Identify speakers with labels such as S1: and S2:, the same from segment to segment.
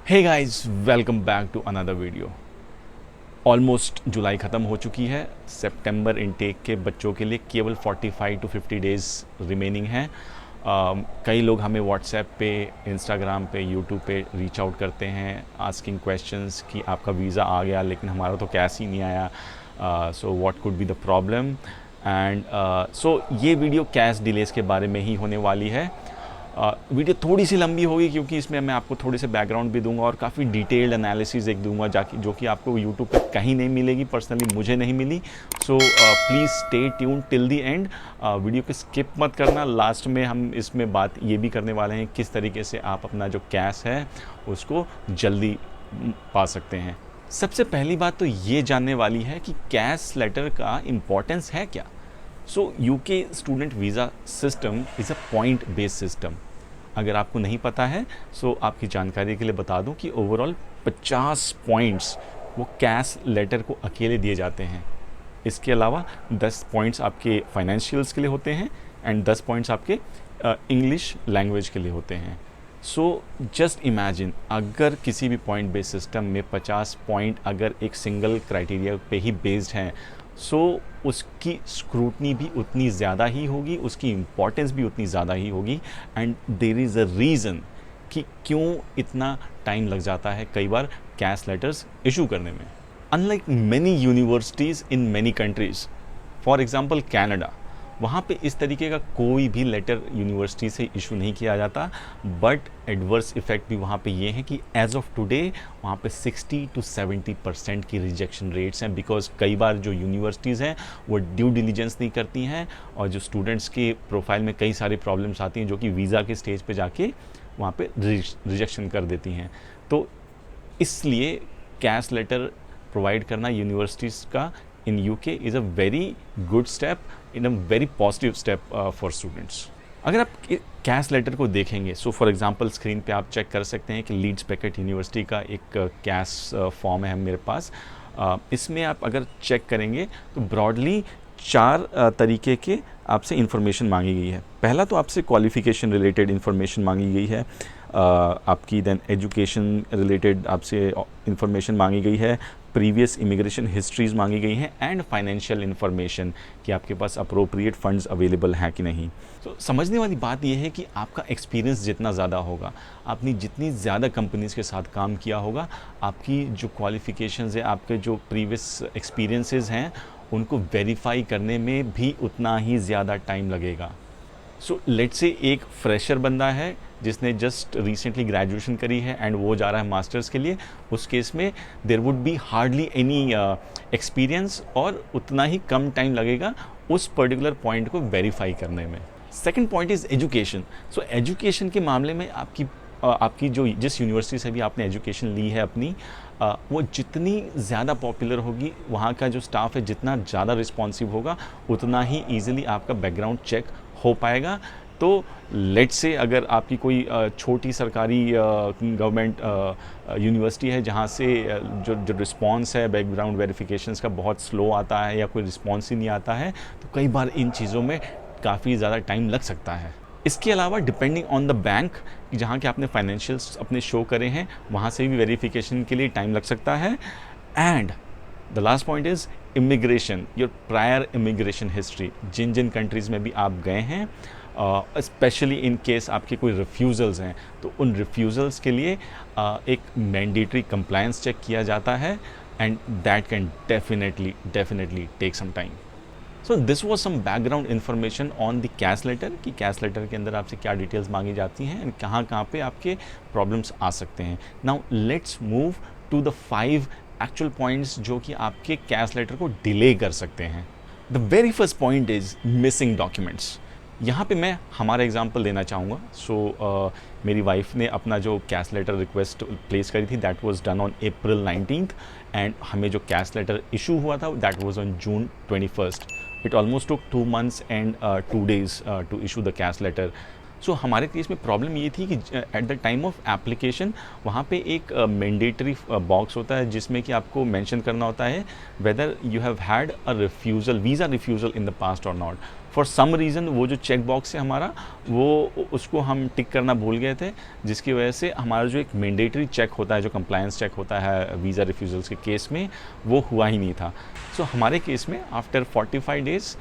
S1: Hey guys, welcome back to another video. Almost जुलाई ख़त्म हो चुकी है। सितंबर इनटेक के बच्चों के लिए केवल 45 टू 50 डेज़ रिमेनिंग हैं। कई लोग हमें व्हाट्सएप पे, इंस्टाग्राम पे, यूट्यूब पे रीच आउट करते हैं आस्किंग क्वेश्चंस कि आपका वीज़ा आ गया लेकिन हमारा तो कैश ही नहीं आया। So what could be the problem. And so ये वीडियो कैश डिलेज़ के बारे में ही होने वाली है। वीडियो थोड़ी सी लंबी होगी क्योंकि इसमें मैं आपको थोड़े से बैकग्राउंड भी दूंगा और काफ़ी डिटेल्ड एनालिसिस एक दूंगा जाकि जो कि आपको यूट्यूब पे कहीं नहीं मिलेगी, पर्सनली मुझे नहीं मिली। So please stay tune till the end. Video को स्किप मत करना। लास्ट में हम इसमें बात ये भी करने वाले हैं किस तरीके से आप अपना जो कैश है उसको जल्दी पा सकते हैं। सबसे पहली बात तो ये जानने वाली है कि कैश लेटर का इम्पोर्टेंस है क्या। सो UK student visa system is a point based system. अगर आपको नहीं पता है सो आपकी जानकारी के लिए बता दूं कि ओवरऑल 50 पॉइंट्स वो कैश लेटर को अकेले दिए जाते हैं। इसके अलावा 10 पॉइंट्स आपके फाइनेंशियल्स के लिए होते हैं एंड 10 पॉइंट्स आपके इंग्लिश लैंग्वेज के लिए होते हैं। सो जस्ट इमेजिन, अगर किसी भी पॉइंट बेस्ड सिस्टम में 50 पॉइंट अगर एक सिंगल क्राइटेरिया पे ही बेस्ड हैं, सो उसकी स्क्रूटनी भी उतनी ज़्यादा ही होगी, उसकी इम्पोर्टेंस भी उतनी ज़्यादा ही होगी। And there is a reason कि क्यों इतना टाइम लग जाता है कई बार कैश लेटर्स इशू करने में। Unlike many universities in many countries, for example Canada, वहाँ पे इस तरीके का कोई भी लेटर यूनिवर्सिटी से इशू नहीं किया जाता। बट एडवर्स इफ़ेक्ट भी वहाँ पे ये है कि एज ऑफ टुडे वहाँ पे 60 टू 70% की रिजेक्शन रेट्स हैं। बिकॉज कई बार जो यूनिवर्सिटीज़ हैं वो ड्यू डिलीजेंस नहीं करती हैं और जो स्टूडेंट्स के प्रोफाइल में कई सारी प्रॉब्लम्स आती हैं जो कि वीज़ा के स्टेज पे जाके वहाँ पे रिजेक्शन कर देती हैं। तो इसलिए कैश लेटर प्रोवाइड करना यूनिवर्सिटीज़ का in UK is a very good step, in a very positive step for students. अगर आप कैश लेटर को देखेंगे, सो फॉर एग्जांपल स्क्रीन पे आप चेक कर सकते हैं कि लीड्स पैकेट यूनिवर्सिटी का एक कैश फॉर्म है मेरे पास। इसमें आप अगर चेक करेंगे तो ब्रॉडली 4 तरीके के आपसे इंफॉर्मेशन मांगी गई है। पहला तो आपसे क्वालिफ़िकेशन रिलेटेड इंफॉर्मेशन मांगी गई है, आपकी देन एजुकेशन रिलेटेड आपसे इंफॉर्मेशन मांगी गई है, प्रीवियस इमिग्रेशन हिस्ट्रीज़ मांगी गई हैं एंड फाइनेंशियल इन्फॉर्मेशन कि आपके पास अप्रोप्रिएट फंड्स अवेलेबल हैं कि नहीं। तो समझने वाली बात यह है कि आपका एक्सपीरियंस जितना ज़्यादा होगा, आपने जितनी ज़्यादा कंपनीज़ के साथ काम किया होगा, आपकी जो क्वालिफ़िकेशंस है, आपके जो प्रीवियस एक्सपीरियंसेस हैं, उनको वेरीफाई करने में भी उतना ही ज़्यादा टाइम लगेगा। सो लेट्स से एक फ्रेशर बंदा है जिसने जस्ट रिसेंटली ग्रेजुएशन करी है एंड वो जा रहा है मास्टर्स के लिए, उस केस में there would be hardly any experience और उतना ही कम टाइम लगेगा उस पर्टिकुलर पॉइंट को वेरीफाई करने में। Second point is education. So education के मामले में आपकी जो जिस यूनिवर्सिटी से भी आपने एजुकेशन ली है अपनी, वो जितनी ज़्यादा पॉपुलर होगी, वहाँ का जो स्टाफ है जितना ज़्यादा रिस्पॉन्सिव होगा, उतना ही ईजिली आपका बैकग्राउंड चेक हो पाएगा। तो लेट्स से अगर आपकी कोई छोटी सरकारी गवर्नमेंट यूनिवर्सिटी है जहाँ से जो रिस्पॉन्स है बैकग्राउंड वेरिफिकेशंस का बहुत स्लो आता है या कोई रिस्पॉन्स ही नहीं आता है, तो कई बार इन चीज़ों में काफ़ी ज़्यादा टाइम लग सकता है। इसके अलावा डिपेंडिंग ऑन द बैंक, जहाँ के आपने फाइनेंशियल्स अपने शो करे हैं, वहाँ से भी वेरिफिकेशन के लिए टाइम लग सकता है। And the last point is immigration, your prior immigration history, जिन जिन कंट्रीज़ में भी आप गए हैं, स्पेशली इन केस आपके कोई रिफ्यूज़ल्स हैं, तो उन रिफ्यूज़ल्स के लिए एक मैंडेटरी कंप्लायंस चेक किया जाता है and that can definitely take some time. So this was some background information on the cash letter कि कैश लेटर के अंदर आपसे क्या डिटेल्स मांगी जाती हैं एंड कहाँ पे आपके प्रॉब्लम्स आ सकते हैं। Now let's move to the 5 actual points जो कि आपके कैश लेटर को डिले कर सकते हैं। The very first point is missing documents. यहाँ पे मैं हमारा एग्जांपल देना चाहूँगा। सो मेरी वाइफ ने अपना जो कैश लेटर रिक्वेस्ट प्लेस करी थी, that was done on April 19th and हमें जो कैश लेटर इशू हुआ था that was on June 21st। It almost took 2 months and 2 days to issue the cash letter. So हमारे case में problem ये थी कि at the time of application वहाँ पे एक मैंडेटरी बॉक्स होता है जिसमें कि आपको मेंशन करना होता है whether you have had a refusal, visa refusal in the past और नॉट। फॉर सम रीज़न वो जो चेक बॉक्स है हमारा, वो उसको हम टिक करना भूल गए थे, जिसकी वजह से हमारा जो एक मैंडेटरी चेक होता है, जो कंप्लायंस चेक होता है वीज़ा रिफ्यूज़ल्स के केस में, वो हुआ ही नहीं था। सो हमारे केस में after 45 days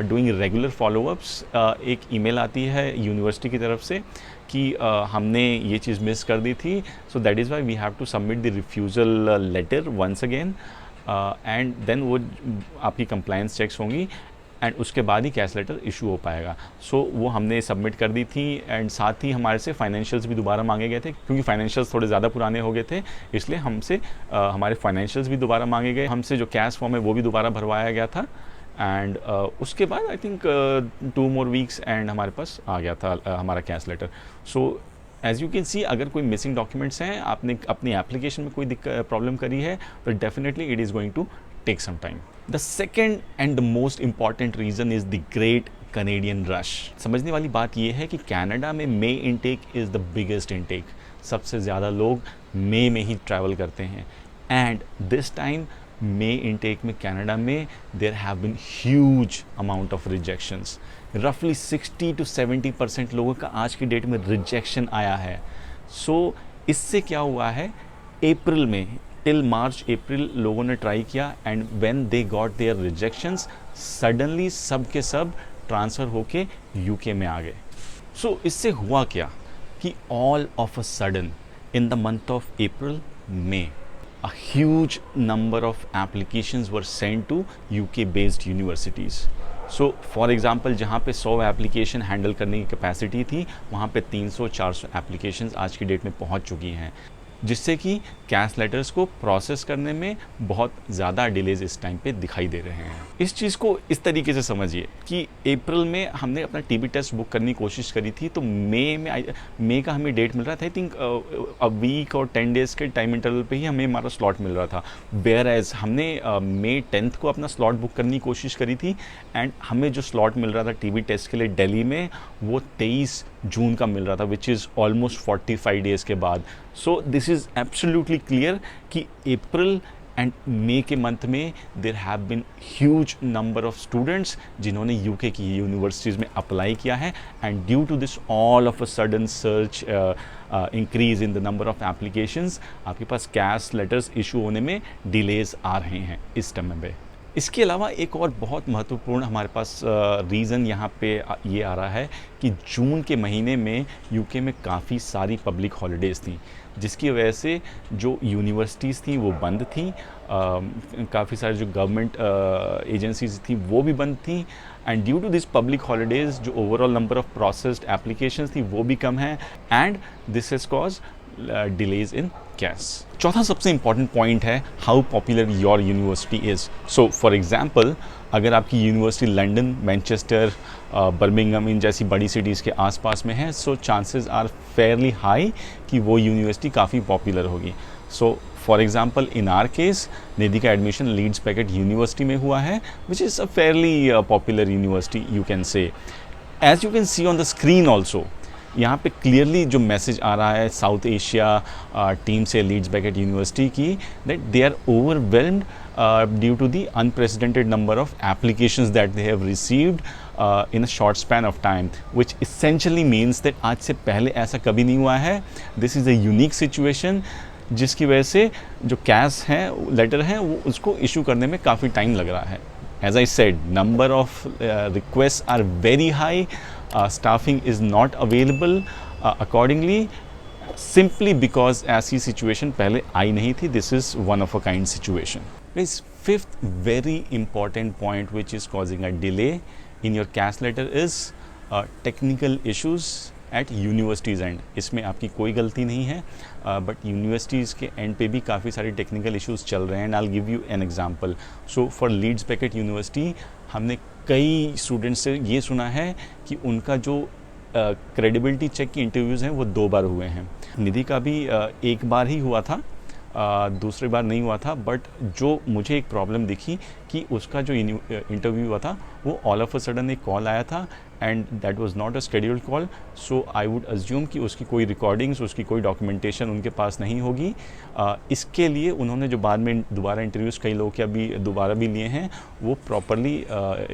S1: doing regular follow-ups एक ईमेल आती है यूनिवर्सिटी की तरफ से कि हमने ये चीज़ मिस कर दी थी, so that is why we have to submit the refusal letter once again, and then वो आपकी कंप्लायंस चेक्स होंगी एंड उसके बाद ही कैश लेटर इशू हो पाएगा। सो वो हमने सबमिट कर दी थी, एंड साथ ही हमारे से फाइनेंशियल्स भी दोबारा मांगे गए थे, क्योंकि फाइनेंशियल्स थोड़े ज़्यादा पुराने हो गए थे, इसलिए हमसे हमारे फाइनेंशियल्स भी दोबारा मांगे गए, हमसे जो कैश फॉर्म है वो भी दोबारा भरवाया गया था। एंड उसके बाद I think 2 more weeks and हमारे पास आ गया था हमारा CAS letter. So as you can see, अगर कोई मिसिंग डॉक्यूमेंट्स हैं, आपने अपनी एप्लीकेशन में कोई प्रॉब्लम करी है, तो definitely it is going to take some time. The second and the most important reason is the great Canadian rush. समझने वाली बात यह है कि कनाडा में May intake is the biggest intake, सबसे ज़्यादा लोग मई में ही ट्रैवल करते हैं, and this time May intake में कनाडा में there have been huge amount of rejections. रफली 60 to 70% लोगों का आज की डेट में रिजेक्शन आया है। सो इससे क्या हुआ है, अप्रैल में टिल मार्च अप्रैल लोगों ने ट्राई किया, and when they got their rejections, suddenly सब के सब ट्रांसफ़र होके यूके में आ गए। सो इससे हुआ क्या कि all of a sudden in the month of April may a huge number of applications were sent to UK based universities. So for example, जहाँ पे 100 एप्लीकेशन हैंडल करने की कैपेसिटी थी, वहाँ पे 300-400 एप्लीकेशंस आज की डेट में पहुँच चुकी हैं, जिससे कि कैश लेटर्स को प्रोसेस करने में बहुत ज़्यादा डिलेज इस टाइम पे दिखाई दे रहे हैं। इस चीज़ को इस तरीके से समझिए कि अप्रैल में हमने अपना टीबी टेस्ट बुक करने की कोशिश करी थी, तो मई का हमें डेट मिल रहा था, आई थिंक अ वीक और 10 डेज़ के टाइम इंटरवल पे ही हमें हमारा स्लॉट मिल रहा था। वेयर एज हमने मई 10 को अपना स्लॉट बुक करने की कोशिश करी थी, एंड हमें जो स्लॉट मिल रहा था टीबी टेस्ट के लिए दिल्ली में, वो 23 जून का मिल रहा था, विच इज़ ऑलमोस्ट 45 डेज़ के बाद। So this is absolutely clear कि अप्रैल एंड मई के मंथ में there have been huge number of students जिन्होंने यूके की यूनिवर्सिटीज़ में अप्लाई किया है, and due to this all of a sudden search increase in the number of applications, आपके पास कैश लेटर्स इशू होने में डिलेज आ रहे हैं इस टाइम पे। इसके अलावा एक और बहुत महत्वपूर्ण हमारे पास रीज़न यहाँ पे ये आ रहा है कि जून के महीने में यूके में काफ़ी सारी पब्लिक हॉलीडेज़ थी, जिसकी वजह से जो यूनिवर्सिटीज़ थी वो बंद थी, काफ़ी सारी जो गवर्नमेंट एजेंसीज थी वो भी बंद थी, and due to this public holidays जो overall number of processed applications थी वो भी कम है, and this has cause delays in cash. चौथा सबसे इंपॉर्टेंट पॉइंट है how popular your university is. So for example, अगर आपकी यूनिवर्सिटी लंदन, मैनचेस्टर, बर्मिंघम इन जैसी बड़ी सिटीज़ के आसपास में है, so chances are fairly high कि वो यूनिवर्सिटी काफ़ी पॉपुलर होगी। So for example in are case, Nidhi का एडमिशन लीड्स पैकेट यूनिवर्सिटी में हुआ है, which is a fairly popular university you can say. As you can see on the screen also, यहाँ पे क्लियरली जो मैसेज आ रहा है साउथ एशिया टीम से लीड्स बैकेट यूनिवर्सिटी की, that they are overwhelmed due to the unprecedented number of applications that they have received in a short span of time, which essentially means that आज से पहले ऐसा कभी नहीं हुआ है। This is a unique situation, जिसकी वजह से जो कैश है लेटर है वो उसको इशू करने में काफ़ी टाइम लग रहा है। As I said, number of requests are very high, staffing is not available accordingly, simply because ऐसी situation पहले आई नहीं थी। This is one of a kind situation. Guys, fifth very important point which is causing a delay in your cash letter is technical issues at universities end. इसमें आपकी कोई गलती नहीं है, बट यूनिवर्सिटीज़ के एंड पे भी काफ़ी सारे टेक्निकल इश्यूज़ चल रहे हैं, and I will give you an example. So for Leeds Beckett university, हमने कई स्टूडेंट्स से ये सुना है कि उनका जो क्रेडिबिलिटी चेक की इंटरव्यूज़ हैं वो 2 बार हुए हैं। निधि का भी 1 बार ही हुआ था, दूसरी बार नहीं हुआ था, बट जो मुझे एक प्रॉब्लम दिखी कि उसका जो इंटरव्यू हुआ था वो ऑल ऑफ अ सडन एक कॉल आया था and that was not a scheduled call. So I would assume कि उसकी कोई रिकॉर्डिंग्स, उसकी कोई डॉक्यूमेंटेशन उनके पास नहीं होगी। इसके लिए उन्होंने जो बाद में दोबारा इंटरव्यूज़ कई लोगों के अभी दोबारा भी लिए हैं, वो प्रॉपरली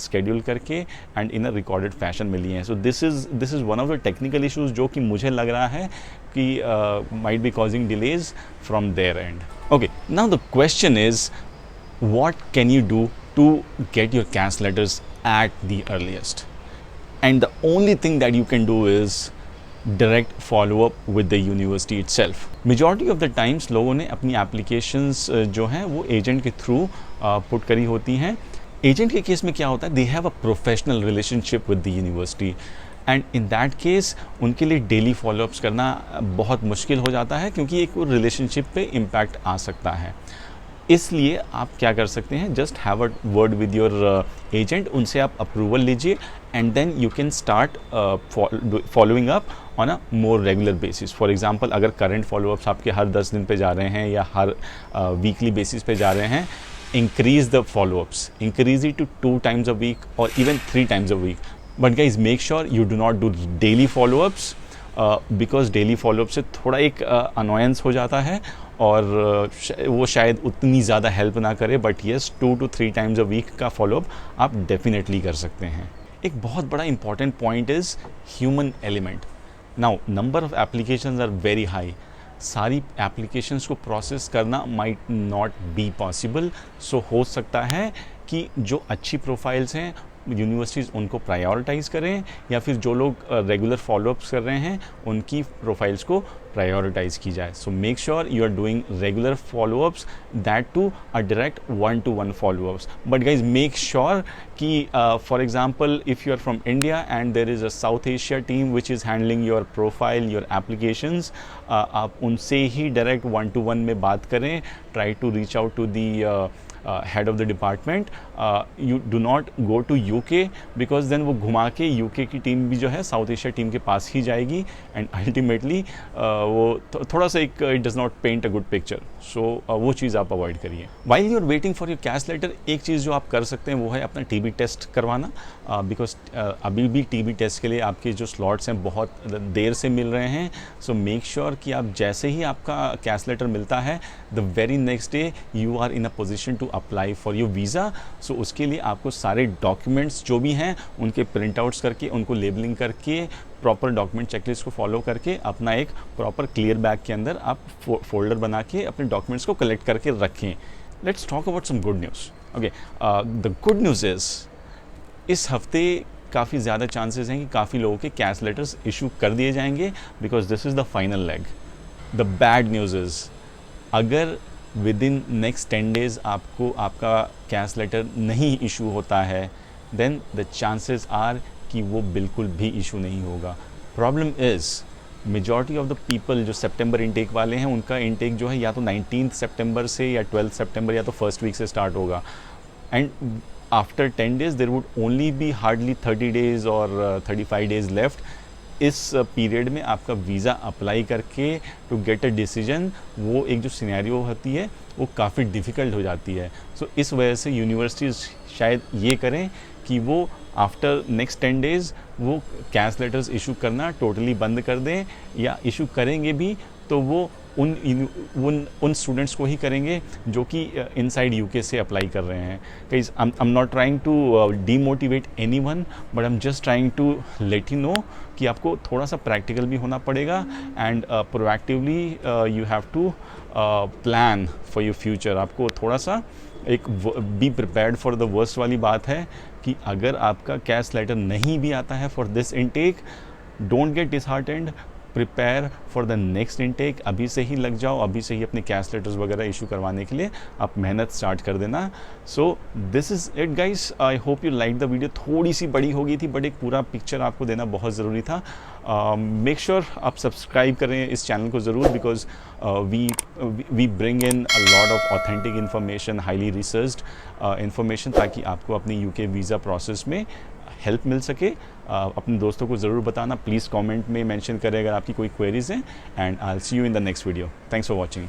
S1: शेड्यूल करके and in a recorded fashion में लिए हैं। So this is one of the technical issues जो कि मुझे लग रहा है कि might be causing delays from there end. Okay, now the question is what can you do to get your CAS letters at the earliest? And the only thing that you can do is direct follow up with the university itself. Majority of the times लोगों ने अपनी applications जो हैं वो agent के through put करी होती हैं। Agent के केस में क्या होता है, they have a professional relationship with the university and in that case उनके लिए daily follow-ups करना बहुत मुश्किल हो जाता है, क्योंकि एक वो relationship पे impact आ सकता है। इसलिए आप क्या कर सकते हैं, just have a word with your agent, उनसे आप अप्रूवल लीजिए and then you can start following up on a more regular basis. For example, अगर करंट फॉलोअप्स आपके हर 10 दिन पे जा रहे हैं या हर वीकली बेसिस पे जा रहे हैं, increase the follow-ups, increase it to 2 times a week और even 3 times a week। But guys make sure you do not do daily follow-ups, because daily follow-up से थोड़ा एक अनोयंस हो जाता है और वो शायद उतनी ज़्यादा हेल्प ना करे, but yes 2 to 3 times a week का फॉलोअप आप डेफिनेटली कर सकते हैं। एक बहुत बड़ा important point is human element. Now number of applications are very high, सारी एप्लीकेशंस को प्रोसेस करना might not be possible. So हो सकता है कि जो अच्छी प्रोफाइल्स हैं यूनिवर्सिटीज़ उनको प्रायोरिटाइज़ करें, या फिर जो लोग रेगुलर फॉलोअप्स कर रहे हैं उनकी प्रोफाइल्स को प्रायोरिटाइज़ की जाए। So make sure you are doing regular followups, that too a direct 1-to-1 followups. But guys make sure कि for example if you are from India and there is a South Asia team which is handling your profile, your applications, आप उनसे ही direct 1-to-1 में बात करें। Try to reach out to the head of the department. You do not go to UK because then वो घुमा के UK की टीम भी जो है साउथ एशिया टीम के पास ही जाएगी एंड अल्टीमेटली वो थोड़ा सा एक it does not paint a good picture. So वो चीज़ आप अवॉइड करिए। While you are waiting for your cash letter, एक चीज़ जो आप कर सकते हैं वो है अपना TB टेस्ट करवाना, बिकॉज अभी भी TB टेस्ट के लिए आपके जो स्लॉट्स हैं बहुत देर से मिल रहे हैं। सो मेक श्योर कि आप जैसे ही आपका कैश लेटर मिलता है, the very next day you are in a position to apply for your visa. So उसके लिए आपको सारे डॉक्यूमेंट्स जो भी हैं उनके प्रिंट आउट्स करके, उनको लेबलिंग करके, प्रॉपर डॉक्यूमेंट चेकलिस्ट को फॉलो करके अपना एक प्रॉपर क्लियर बैग के अंदर आप फोल्डर बना के अपने डॉक्यूमेंट्स को कलेक्ट करके रखें। Let's talk about some good news. Okay, the good news is इस हफ्ते काफ़ी ज़्यादा चांसेस हैं कि काफ़ी लोगों के कैश लेटर्स इशू कर दिए जाएंगे, because this is the final leg. The bad news is अगर विद इन नेक्स्ट 10 days आपको आपका कैश लेटर नहीं इशू होता है, देन द चांसेस आर कि वो बिल्कुल भी इशू नहीं होगा। Problem is majority of the people जो सितंबर इनटेक वाले हैं, उनका इनटेक जो है या तो 19 सितंबर से या 12 सितंबर या तो फर्स्ट वीक से स्टार्ट होगा, and after 10 days there would only be hardly 30 days और 35 days लेफ्ट। इस पीरियड में आपका वीज़ा अप्लाई करके टू गेट अ डिसीजन, वो एक जो सिनेरियो होती है वो काफ़ी डिफ़िकल्ट हो जाती है। सो इस वजह से यूनिवर्सिटीज़ शायद ये करें कि वो आफ्टर नेक्स्ट 10 days वो कैश लेटर्स इशू करना टोटली बंद कर दें, या इशू करेंगे भी तो वो उन स्टूडेंट्स को ही करेंगे जो कि इनसाइड यूके से अप्लाई कर रहे हैं। Guys, I am not trying to demotivate anyone, but I am just trying to let you know कि आपको थोड़ा सा प्रैक्टिकल भी होना पड़ेगा and proactively you have to plan for your future. आपको थोड़ा सा एक be prepared for the worst वाली बात है कि अगर आपका कैश लेटर नहीं भी आता है for this intake, don't get disheartened, prepare for the next intake. अभी से ही लग जाओ, अभी से ही अपने कैश लेटर्स वगैरह इशू करवाने के लिए आप मेहनत स्टार्ट कर देना। सो this is it guys, I hope you like the video. थोड़ी सी बड़ी हो गई थी, बट एक पूरा पिक्चर आपको देना बहुत ज़रूरी था। मेक श्योर आप सब्सक्राइब करें इस चैनल को ज़रूर, because we bring in a lot of authentic information, highly researched information, ताकि आपको अपनी यूके वीज़ा प्रोसेस में हेल्प मिल सके। अपने दोस्तों को ज़रूर बताना, प्लीज़ कमेंट में मेंशन करें अगर आपकी कोई क्वेरीज हैं, and I will see you in the next video. Thanks for watching.